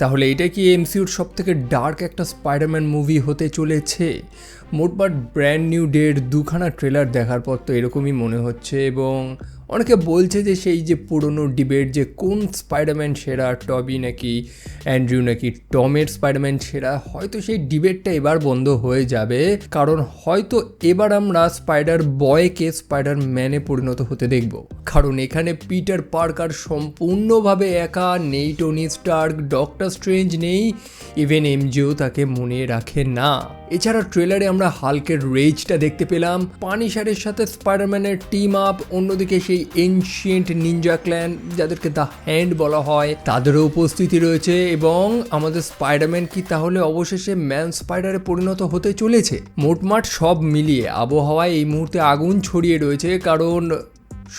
তাহলে এটা কি এমসিইউর সবথেকে ডার্ক একটা স্পাইডারম্যান মুভি হতে চলেছে? মোটমাট ব্র্যান্ড নিউ ডের দুখানা ট্রেলার দেখার পর তো এরকমই মনে হচ্ছে, এবং অনেকে বলছে যে সেই যে পুরনো ডিবেট যে কোন স্পাইডারম্যান সেরা, টবি নাকি অ্যান্ড্রিউ নাকি টমের স্পাইডারম্যান সেরা, হয়তো সেই ডিবেটটা এবার বন্ধ হয়ে যাবে, কারণ হয়তো এবার আমরা স্পাইডার বয়কে স্পাইডার ম্যানে পরিণত হতে দেখব। কারণ এখানে পিটার পার্কার সম্পূর্ণভাবে একা, নেই টনি স্টার্ক, ডক্টর স্ট্রেঞ্জ নেই, ইভেন এমজিও তাকে মনে রাখে না। এছাড়া ট্রেলারে আমরা হাল্কের রেজটা দেখতে পেলাম, পানিশারের সাথে স্পাইডারম্যানের টিম আপ, অন্যদিকে সেই এনশিয়েন্ট নিনজা ক্ল্যান যাদেরকে দ্য হ্যান্ড বলা হয় তাদেরও উপস্থিতি রয়েছে, এবং আমাদের স্পাইডারম্যান কি তাহলে অবশেষে ম্যান স্পাইডারে পরিণত হতে চলেছে? মোটমাট সব মিলিয়ে আবহাওয়ায় এই মুহূর্তে আগুন ছড়িয়ে রয়েছে, কারণ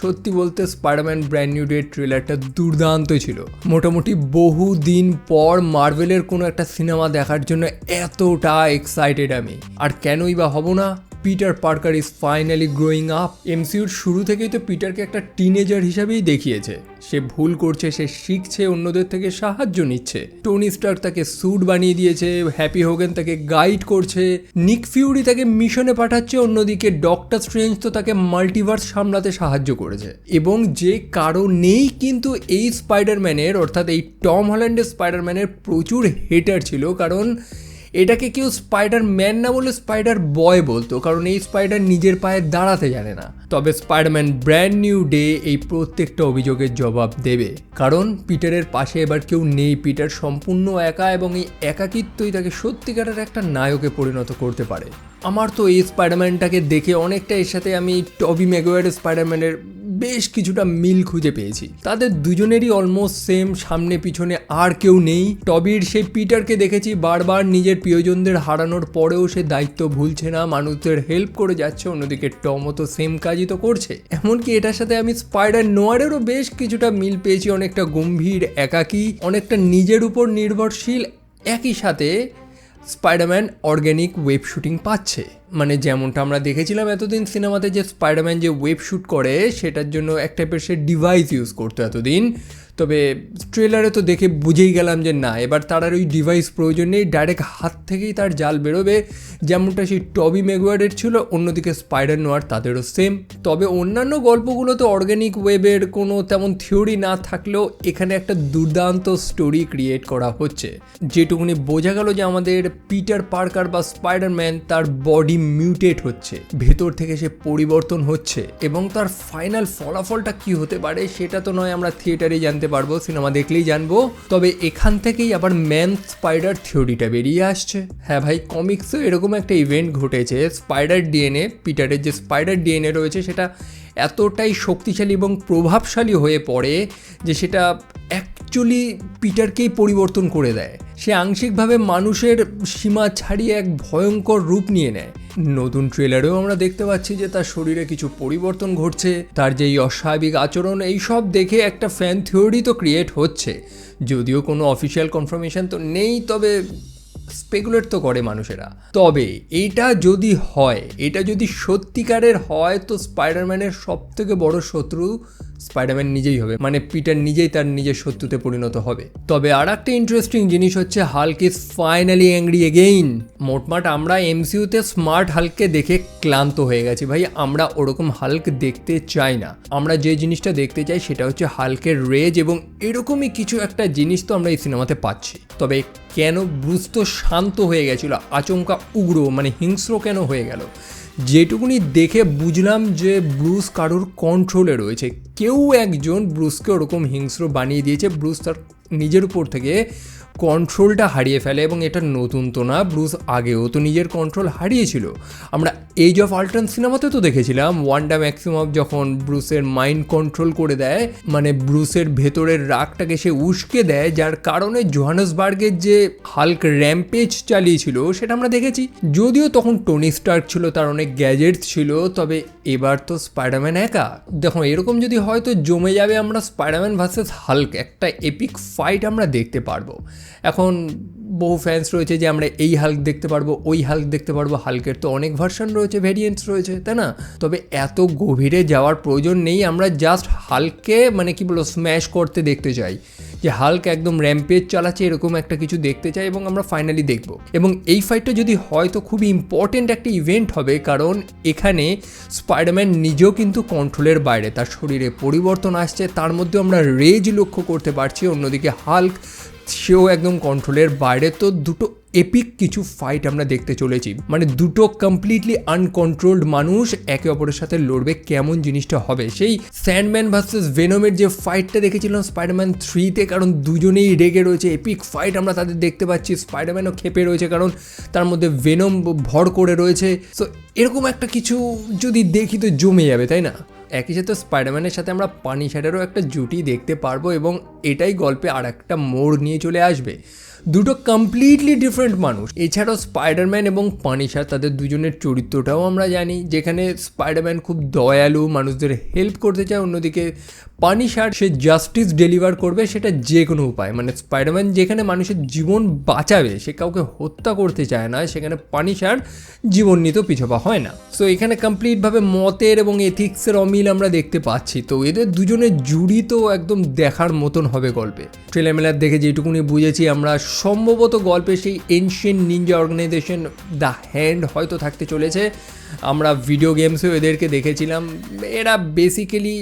সত্যি বলতে স্পাইডারম্যান ব্র্যান্ড নিউ ডে ট্রেলারটা দুর্দান্ত ছিল। মোটামুটি বহু দিন পর মার্ভেলের কোনো একটা সিনেমা দেখার জন্য এতটা এক্সাইটেড আমি, আর কেনই বা হব না। Peter Parker is finally growing up. এমসিইউর শুরু থেকেই তো পিটারকে একটা টিনেজার হিসাবেই দেখিয়েছে। সে ভুল করছে, সে শিখছে, অন্যদের থেকে সাহায্য নিচ্ছে। টনি স্টার্ক তাকে স্যুট বানিয়ে দিয়েছে, হ্যাপি হোগেন তাকে গাইড করছে, নিক ফিউরি তাকে মিশনে পাঠাচ্ছে, অন্যদিকে ডক্টর স্ট্রেঞ্জ তো তাকে মাল্টিভার্স সামলাতে সাহায্য করেছে। এবং যে কারণেই কিন্তু এই স্পাইডারম্যানের, অর্থাৎ এই টম হল্যান্ডের স্পাইডারম্যানের প্রচুর হেটার ছিল, কারণ এটাকে কেউ স্পাইডার ম্যান না বলে স্পাইডার বয় বলতো, কারণ এই স্পাইডার নিজের পায়ে দাঁড়াতে জানে না। তবে স্পাইডারম্যান ব্র্যান্ড নিউ ডে এই প্রত্যেকটা অভিযোগের জবাব দেবে, কারণ পিটারের পাশে এবার কেউ নেই। পিটার সম্পূর্ণ একা, এবং এই একাকিত্বই তাকে সত্যিকারের একটা নায়কে পরিণত করতে পারে। আমার তো এই স্পাইডারম্যানটাকে দেখে অনেকটা এর সাথে আমি টবি ম্যাগুয়ারের স্পাইডারম্যানের বেশ কিছুটা মিল খুঁজে পেয়েছি। তাদের দুজনেরই অলমোস্ট সেম, সামনে পিছনে আর কেউ নেই। টবির সেই পিটারকে দেখেছি বারবার নিজের প্রিয়জনদের হারানোর পরেও সে দায়িত্ব ভুলছে না, মানুষদের হেল্প করে যাচ্ছে। অন্যদিকে টমও তো সেম কাজই তো করছে। এমনকি এটার সাথে আমি স্পাইডার নোয়ারেরও বেশ কিছুটা মিল পেয়েছি, অনেকটা গম্ভীর, একাকী, অনেকটা নিজের উপর নির্ভরশীল। একই সাথে স্পাইডারম্যান অর্গ্যানিক ওয়েব শুটিং পাচ্ছে, মানে যেমনটা আমরা দেখেছিলাম এতদিন সিনেমাতে যে স্পাইডারম্যান যে ওয়েব শ্যুট করে সেটার জন্য এক টাইপের সে ডিভাইস ইউজ করতো এতদিন। তবে ট্রেলারে তো দেখে বুঝেই গেলাম যে না, এবার তার আর ওই ডিভাইস প্রয়োজন নেই, ডাইরেক্ট হাত থেকেই তার জাল বেরোবে, যেমনটা সেই টবি ম্যাগুয়ারের ছিল। অন্যদিকে স্পাইডার নোয়ার তাদেরও সেম। তবে অন্যান্য গল্পগুলোতে অর্গ্যানিক ওয়েবের কোনো তেমন থিওরি না থাকলেও এখানে একটা দুর্দান্ত স্টোরি ক্রিয়েট করা হচ্ছে। যেটুকুনি বোঝা গেল যে আমাদের পিটার পার্কার বা স্পাইডারম্যান তার বডি মিউটেট হচ্ছে, ভেতর থেকে সে পরিবর্তন হচ্ছে, এবং তার ফাইনাল ফলাফলটা কি হতে পারে সেটা তো নয় আমরা থিয়েটারে জানতে পারবো, সিনেমা দেখলেই জানবো। তবে এখান থেকেই আবার ম্যান স্পাইডার থিওরিটা বেরিয়ে আসছে। হ্যাঁ ভাই, কমিক্সেও এরকম একটা ইভেন্ট ঘটেছে। স্পাইডার ডিএনএ, পিটারের যে স্পাইডার ডিএনএ রয়েছে সেটা এতটাই শক্তিশালী এবং প্রভাবশালী হয়ে পড়ে যে সেটা অ্যাকচুয়ালি পিটারকেই পরিবর্তন করে দেয়। সে আংশিকভাবে মানুষের সীমা ছাড়িয়ে এক ভয়ঙ্কর রূপ নিয়ে নেয়। নতুন ট্রেলারেও আমরা দেখতে পাচ্ছি যে তার শরীরে কিছু পরিবর্তন ঘটছে, তার যেই অস্বাভাবিক আচরণ, এইসব দেখে একটা ফ্যান থিওরি তো ক্রিয়েট হচ্ছে। যদিও কোনো অফিসিয়াল কনফার্মেশন তো নেই, তবে স্পেকুলেট তো করে মানুষেরা। তবে এটা যদি হয়, এটা যদি সত্যিকারের হয়, তো স্পাইডারম্যানের সবথেকে বড় শত্রু স্পাইডারম্যান নিজেই হবে, মানে পিটার নিজেই তার নিজের শত্রুতে পরিণত হবে। তবে আর একটা ইন্টারেস্টিং জিনিস হচ্ছে Hulk is finally angry again. মোটমাট আমরা এমসিইউতে স্মার্ট হাল্ককে দেখে ক্লান্ত হয়ে গেছি ভাই, আমরা ওরকম হাল্ক দেখতে চাই না। আমরা যে জিনিসটা দেখতে চাই সেটা হচ্ছে হাল্কের রেজ, এবং এরকমই কিছু একটা জিনিস তো আমরা এই সিনেমাতে পাচ্ছি। তবে কেন ব্রুস তো শান্ত হয়ে গেছিল, আচমকা উগ্র মানে হিংস্র কেন হয়ে গেল? যেটুকুনি দেখে বুঝলাম যে ব্রুস কারোর কন্ট্রোলে রয়েছে, কেউ একজন ব্রুসকে ওরকম হিংস্র বানিয়ে দিয়েছে। ব্রুস তার নিজের উপর থেকে কন্ট্রোলটা হারিয়ে ফেলে, এবং এটা নতুন তো না, ব্রুস আগেও তো নিজের কন্ট্রোল হারিয়েছিল। আমরা এজ অফ আল্ট্রন সিনেমাতে তো দেখেছিলাম ওয়ান্ডা ম্যাক্সিমম যখন ব্রুসের মাইন্ড কন্ট্রোল করে দেয়, মানে ব্রুসের ভেতরের রাগটাকে সে উস্কে দেয়, যার কারণে জোহানেসবার্গের যে হাল্ক র্যাম্পেজ চালিয়েছিল সেটা আমরা দেখেছি। যদিও তখন টনি স্টার্ক ছিল, তার অনেক গ্যাজেটস ছিল, তবে এবার তো স্পাইডারম্যান একা। দেখো এরকম যদি হয় তো জমে যাবে আমরা স্পাইডারম্যান ভার্সেস হাল্ক, একটা এপিক ফাইট আমরা দেখতে পারবো। এখন বহু ফ্যান্স রয়েছে যে আমরা এই হাল্ক দেখতে পারবো, ওই হাল্ক দেখতে পারবো। হাল্কের তো অনেক ভার্সন রয়েছে, ভেরিয়েন্টস রয়েছে, তাই না? তবে এত গভীরে যাওয়ার প্রয়োজন নেই, আমরা জাস্ট হাল্ককে মানে কি বলবো স্ম্যাশ করতে দেখতে চাই, যে হাল্ক একদম র্যাম্পেজ চালাচ্ছে এরকম একটা কিছু দেখতে চাই, এবং আমরা ফাইনালি দেখব। এবং এই ফাইটটা যদি হয় তো খুবই ইম্পর্টেন্ট একটা ইভেন্ট হবে, কারণ এখানে স্পাইডারম্যান নিজেও কিন্তু কন্ট্রোলের বাইরে, তার শরীরে পরিবর্তন আসছে, তার মধ্যেও আমরা রেজ লক্ষ্য করতে পারছি। অন্যদিকে হাল্ক সেও একদম কন্ট্রোলের বাইরে। তো দুটো এপিক কিছু ফাইট আমরা দেখতে চলেছি, মানে দুটো কমপ্লিটলি আনকন্ট্রোলড মানুষ একে অপরের সাথে লড়বে। কেমন জিনিসটা হবে, সেই স্যান্ডম্যান ভার্সেস ভেনমের যে ফাইটটা দেখেছিলাম স্পাইডারম্যান 3-তে, কারণ দুজনেই রেগে রয়েছে, এপিক ফাইট আমরা তাদের দেখতে পাচ্ছি। স্পাইডারম্যানও ক্ষেপে রয়েছে কারণ তার মধ্যে ভেনম ভর করে রয়েছে। সো এরকম একটা কিছু যদি দেখি তো জমে যাবে, তাই না? একই সাথে স্পাইডারম্যানের সাথে আমরা পানিশারেরও একটা জুটি দেখতে পারবো, এবং এটাই গল্পে আর একটা মোড় নিয়ে চলে আসবে। দুটো কমপ্লিটলি ডিফারেন্ট মানুষ। এছাড়াও স্পাইডারম্যান এবং পানিশার তাদের দুজনের চরিত্রটাও আমরা জানি, যেখানে স্পাইডারম্যান খুব দয়ালু, মানুষদের হেল্প করতে চায়, অন্যদিকে পানিশার সে জাস্টিস ডেলিভার করবে, সেটা যে কোনো উপায়। মানে স্পাইডারম্যান যেখানে মানুষের জীবন বাঁচাবে, সে কাউকে হত্যা করতে চায় না, সেখানে পানিশার জীবন নিতেও পিছপা হয় না। সো এখানে কমপ্লিটভাবে মতের এবং এথিক্সের অমিল আমরা দেখতে পাচ্ছি। তো এদের দুজনের জুড়ি তো একদম দেখার মতন হবে গল্পে। ট্রেলার মেলার দেখে যেটুকুনি বুঝেছি আমরা, সম্ভবত গল্পে সেই ancient ninja organization the hand হয়তো থাকতে চলেছে। আমরা ভিডিও গেমসেও এদেরকে দেখেছিলাম, এরা বেসিক্যালি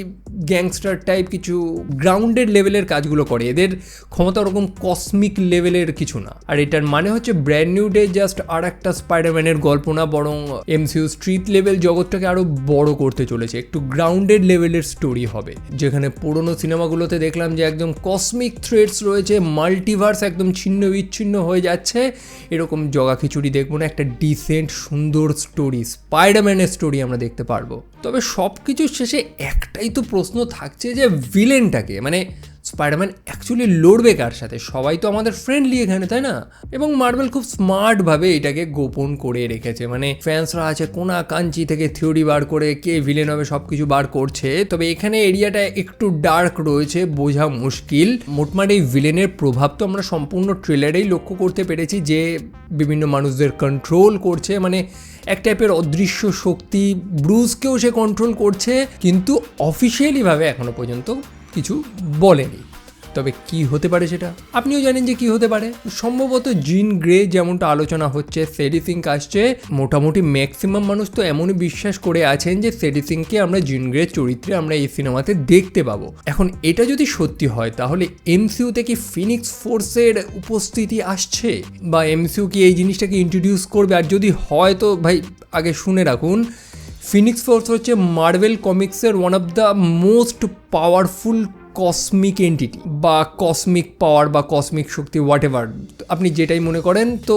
গ্যাংস্টার টাইপ কিছু গ্রাউন্ডেড লেভেলের কাজগুলো করে। এদের ক্ষমতা ওরকম কসমিক লেভেলের কিছু না। আর এটার মানে হচ্ছে ব্র্যান্ড নিউ ডে জাস্ট আর একটা স্পাইডারম্যানের গল্প না, বরং এমসিইউ স্ট্রিট লেভেল জগৎটাকে আরও বড় করতে চলেছে। একটু গ্রাউন্ডেড লেভেলের স্টোরি হবে, যেখানে পুরোনো সিনেমাগুলোতে দেখলাম যে একদম কসমিক থ্রেডস রয়েছে, মাল্টিভার্স একদম ছিন্ন বিচ্ছিন্ন হয়ে যাচ্ছে, এরকম জগা খিচুড়ি দেখবো না। একটা ডিসেন্ট সুন্দর স্টোরি, স্পাইডারম্যানের স্টোরি আমরা দেখতে পারবো। তবে সব কিছুর শেষে একটাই তো প্রশ্ন থাকছে যে ভিলেনটাকে, মানে স্পাইডারম্যান অ্যাকচুয়ালি লড়বে কার সাথে? সবাই তো আমাদের ফ্রেন্ডলি এখানে, তাই না? এবং মার্বেল খুব স্মার্টভাবে এটাকে গোপন করে রেখেছে, মানে ফ্যান্সরা আছে কোনা কাঞ্চি থেকে থিওরি বার করে কে ভিলেন হবে সব কিছু বার করছে। তবে এখানে এরিয়াটা একটু ডার্ক রয়েছে, বোঝা মুশকিল। মোটমাট এই ভিলেনের প্রভাব তো আমরা সম্পূর্ণ ট্রেলারেই লক্ষ্য করতে পেরেছি, যে বিভিন্ন মানুষদের কন্ট্রোল করছে, মানে এক টাইপের অদৃশ্য শক্তি। ব্রুসকেও সে কন্ট্রোল করছে, কিন্তু অফিসিয়ালিভাবে এখনো পর্যন্ত কিছু বলেনি। তবে কি হতে পারে সেটা আপনিও জানেন যে কি হতে পারে। সম্ভবত জিন গ্রে যেমনটা আলোচনা হচ্ছে, সেডি সিঙ্ক আসছে। মোটামুটি ম্যাক্সিমাম মানুষ তো এমনই বিশ্বাস করে আছেন যে সেডি সিঙ্ককে আমরা জিন গ্রে চরিত্রে আমরা এই সিনেমাতে দেখতে পাবো। এখন এটা যদি সত্যি হয় তাহলে এমসিইউতে কি ফিনিক্স ফোর্সের উপস্থিতি আসছে, বা এমসিইউ কি এই জিনিসটাকে ইন্ট্রোডিউস করবে? আর যদি হয় তো ভাই আগে শুনে রাখুন, ফিনিক্স ফোর্স হচ্ছে মার্ভেল কমিক্সের one of the most powerful cosmic entity, বা কসমিক পাওয়ার বা কসমিক শক্তি, হোয়াট এভার আপনি যেটাই মনে করেন, তো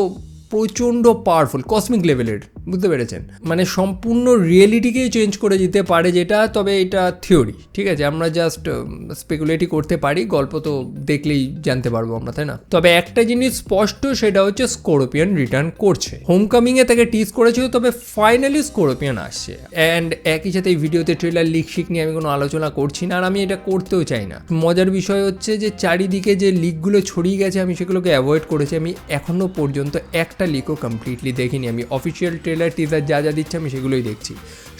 প্রচণ্ড পাওয়ারফুল কসমিক লেভেলের, বুঝতে পেরেছেন? মানে সম্পূর্ণ রিয়েলিটিকেই চেঞ্জ করে দিতে পারে যেটা। তবে এটা থিওরি, ঠিক আছে, আমরা জাস্ট স্পেকুলেটই করতে পারি, গল্প তো দেখলেই জানতে পারবো আমরা, তাই না? তবে একটা জিনিস স্পষ্ট, সেটা হচ্ছে স্করপিয়ন রিটার্ন করছে। হোমকামিংয়ে তাকে টিজ করেছিল, তবে ফাইনালি স্করপিয়ন আসছে। অ্যান্ড একই সাথে এই ভিডিওতে ট্রেলার লিক শিক নিয়ে আমি কোনো আলোচনা করছি না, আর আমি এটা করতেও চাই না। মজার বিষয় হচ্ছে যে চারিদিকে যে লিকগুলো ছড়িয়ে গেছে, আমি সেগুলোকে অ্যাভয়েড করেছি। আমি এখনও পর্যন্ত একটা লিকও কমপ্লিটলি দেখিনি। আমি অফিসিয়াল ট্রেলার টিজার যা যা দিচ্ছে আমি সেগুলোই দেখছি,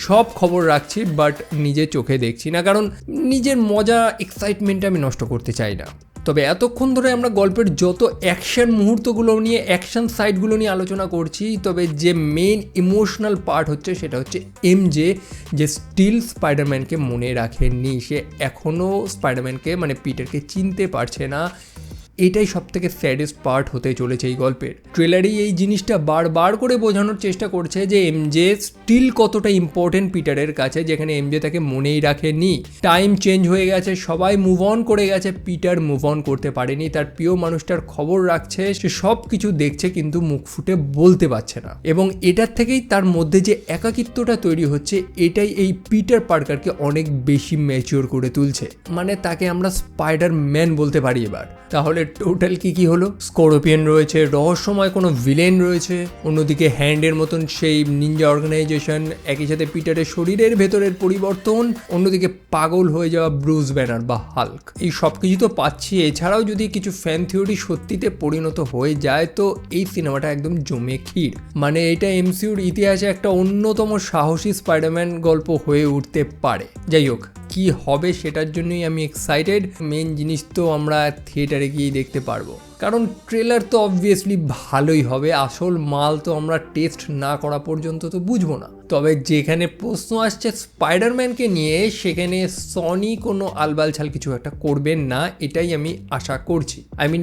সব খবর রাখছি, বাট নিজের চোখে দেখছি না, কারণ নিজের মজা এক্সাইটমেন্ট আমি নষ্ট করতে চাই না। তবে এতক্ষণ ধরে আমরা গল্পের যত অ্যাকশন মুহূর্তগুলো নিয়ে, অ্যাকশন সাইডগুলো নিয়ে আলোচনা করছি, তবে যে মেন ইমোশনাল পার্ট হচ্ছে সেটা হচ্ছে এমজে, যে স্টিল স্পাইডারম্যানকে মনে রাখেননি। সে এখনও স্পাইডারম্যানকে মানে পিটারকে চিনতে পারছে না। এটাই সব থেকে স্যাডেস্ট পার্ট হতে চলেছে এই গল্পের। ট্রেলারেই এই জিনিসটা বারবার করে বোঝানোর চেষ্টা করছে যে এমজে স্টিল কতটা ইম্পর্টেন্ট পিটারের কাছে, যেখানে এমজে তাকে মনেই রাখেনি। টাইম চেঞ্জ হয়ে গেছে, সবাই মুভ অন করে গেছে, পিটার মুভ অন করতে পারেনি। তার প্রিয় মানুষটার খবর রাখছে, সে সব কিছু দেখছে কিন্তু মুখ ফুটে বলতে পারছে না। এবং এটার থেকেই তার মধ্যে যে একাকিত্বটা তৈরি হচ্ছে, এটাই এই পিটার পার্কারকে অনেক বেশি ম্যাচিওর করে তুলছে। মানে তাকে আমরা স্পাইডার ম্যান বলতে পারি এবার। তাহলে টোটাল কি হলো, স্করপিয়ন রয়েছে, রহস্যময় কোনো ভিলেন রয়েছে, অন্যদিকে হ্যান্ডের মতন সেই নিনজা অর্গানাইজেশন, একই সাথে পিটারের শরীরের ভেতরের পরিবর্তন, অন্যদিকে পাগল হয়ে যাওয়া ব্রুস ব্যানার বা হাল্ক, এই সব কিছু তো পাচ্ছি। এছাড়াও যদি কিছু ফ্যান থিওরি সত্যিতে পরিণত হয়ে যায় তো এই সিনেমাটা একদম জমে ক্ষীর। মানে এটা এমসিইউর ইতিহাসে একটা অন্যতম সাহসী স্পাইডারম্যান গল্প হয়ে উঠতে পারে। যাই হোক, কি হবে সেটার জন্যই আমি এক্সাইটেড। মেন জিনিস তো আমরা থিয়েটারে গিয়েই দেখতে পারবো, কারণ ট্রেলার তো অবভিয়াসলি ভালোই হবে, আসল মাল তো আমরা টেস্ট না করা পর্যন্ত তো বুঝবো না। তবে যেখানে প্রশ্ন আসছে স্পাইডারম্যানকে নিয়ে, সেখানে সনি কোনো আলবালছাল কিছু একটা করবেন না, এটাই আমি আশা করছি।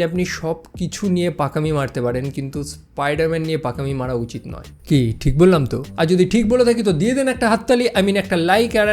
আপনি সব কিছু নিয়ে পাকামি মারতে পারেন, কিন্তু স্পাইডারম্যান নিয়ে পাকামি মারা উচিত নয়। কি ঠিক বললাম তো? আর যদি ঠিক বলে থাকি তো দিয়ে দেন একটা হাততালি, একটা লাইক, আর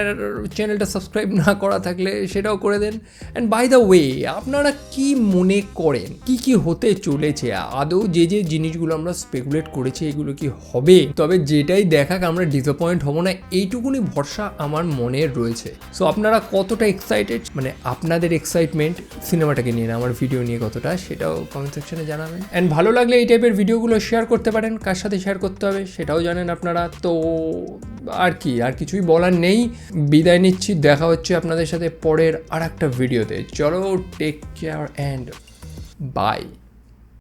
চ্যানেলটা সাবস্ক্রাইব না করা থাকলে সেটাও করে দেন। অ্যান্ড বাই দ্য ওয়ে, আপনারা কি মনে করেন কি হতে চলেছে? আদৌ যে জিনিসগুলো আমরা স্পেকুলেট করেছি এগুলো কি হবে? তবে যেটাই দেখাক আমরা ডিসঅ্যাপয়েন্ট হব না, এইটুকুনি ভরসা আমার মনে রয়েছে। সো আপনারা কতটা এক্সাইটেড, মানে আপনাদের এক্সাইটমেন্ট সিনেমাটাকে নিয়ে না আমার ভিডিও নিয়ে কতটা, সেটাও কমেন্ট সেকশনে জানাবেন। অ্যান্ড ভালো লাগলে এই টাইপের ভিডিওগুলো শেয়ার করতে পারেন, কার সাথে শেয়ার করতে হবে সেটাও জানেন আপনারা। তো আর কিছুই বলার নেই, বিদায় নিচ্ছি। দেখা হচ্ছে আপনাদের সাথে পরের আর একটা ভিডিওতে। চলো, টেক কেয়ার অ্যান্ড বাই।